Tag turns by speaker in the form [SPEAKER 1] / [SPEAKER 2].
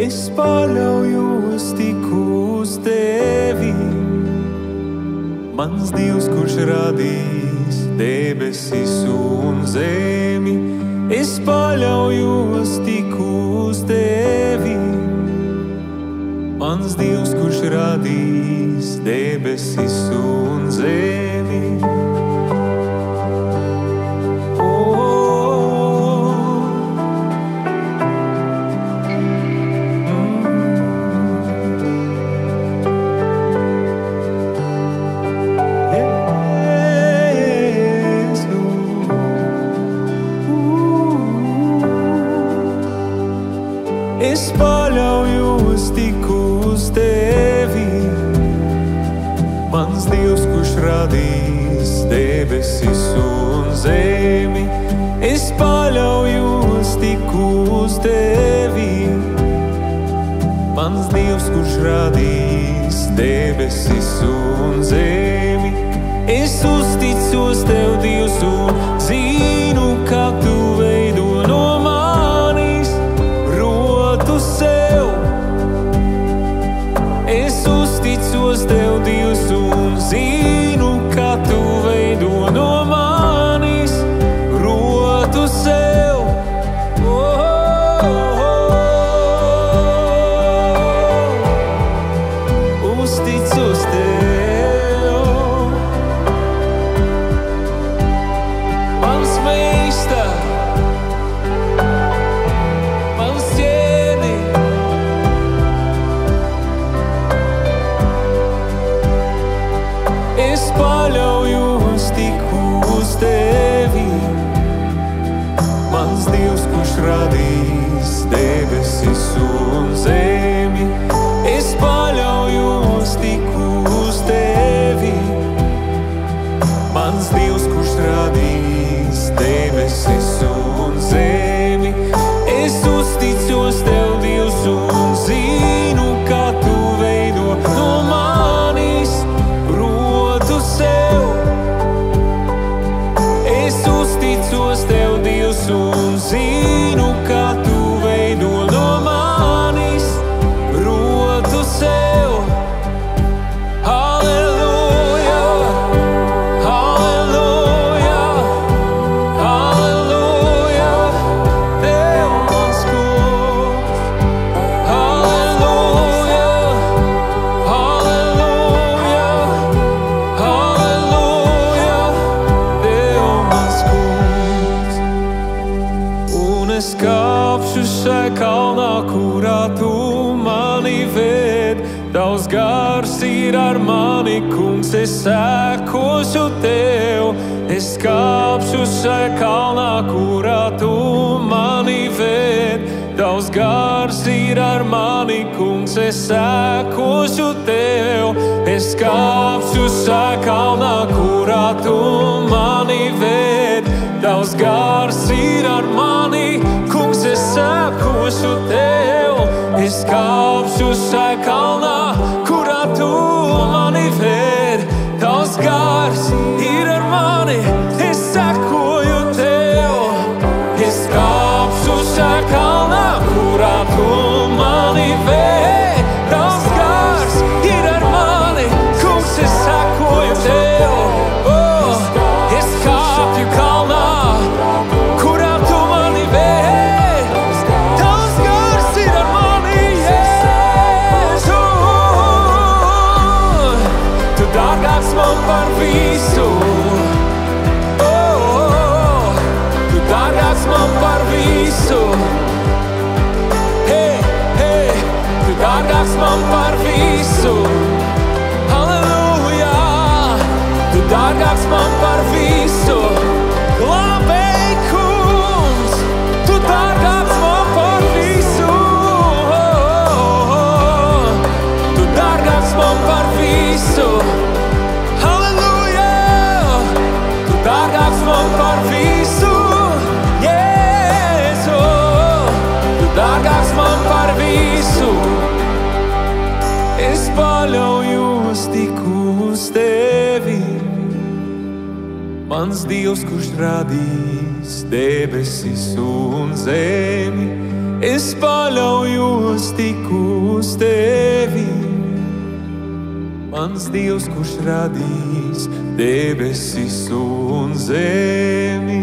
[SPEAKER 1] es paļaujos tik uz tevi. Mans Dievs, kurš radījis debesis un zemi, es paļaujos tik uz tevi. Mans Dievs, kurš radījis debesis un zemi. Es paļaujos tik uz tevi, mans Dievs, kurš radījis debesis un zemi. Es paļaujos tik uz tevi, mans Dievs, kurš radījis debesis un zemi. Es uzticos tev, Dievs, un zinu, ka tu veido no manis rotu sev. Es uzticos tev, Dievs, un zinu, ka tu veido no manis rotu sev. Uzticos tev, mans meistar, mans ķēni. Es paļaujos tik uz tevi, mans Dievs, kurš radījis debesis un zemi. Es paļaujos tik uz tevi, mans Dievs, kurš radījis debesis un zemi. Es uzticos tev, Dievs, un zinu, ka tu veido no manis rotu sev. Es uzticos tev, Dievs, un zinu, ka tu veido no manis rotu sev. Halleluja, halleluja, halleluja, Tev mans kungs. Halleluja, halleluja, halleluja, Tev mans kungs. Un es kāpšu šai kalnā, kurā tu mani ved. Tavs gars ir ar mani, kungs, es sekošu tev. Es kāpšu šai kalnā, kurā tu mani ved. Tavs gars ir ar mani, kungs, es sekošu tev. Es kāpšu šai kalnā, kurā tu mani ved. Tavs gars ir ar mani, kungs, es sekošu tev. Es kāpšu šai kalnā, kurā tu mani ved. Tavs gars ir ar mani, es sekoju tev. Es kāpšu šai kalnā, kurā tu mani ved. Tavs gars ir ar mani, kungs, es sekoju tev. Es kāpju kalnā, kurā tu mani ved. Tavs gars ir ar mani, Jēzu. Tu dārgāks man par visu. Tu dārgāks man par visu. Hey, hey, tu dārgāks man par visu. Halleluja, tu dārgāks man par visu. Glābēj, kungs, tu dārgāks man par visu. Tu dārgāks man par visu. Halleluja, tu dārgāks man par visu. Jēzu, tu dārgāks man par visu. Es paļaujos tik uz tevi, mans Dievs, kurš radījis debesis un zemi. es paļaujos tik uz tevi. Mans Dievs, kurš radījis debesis un zemi.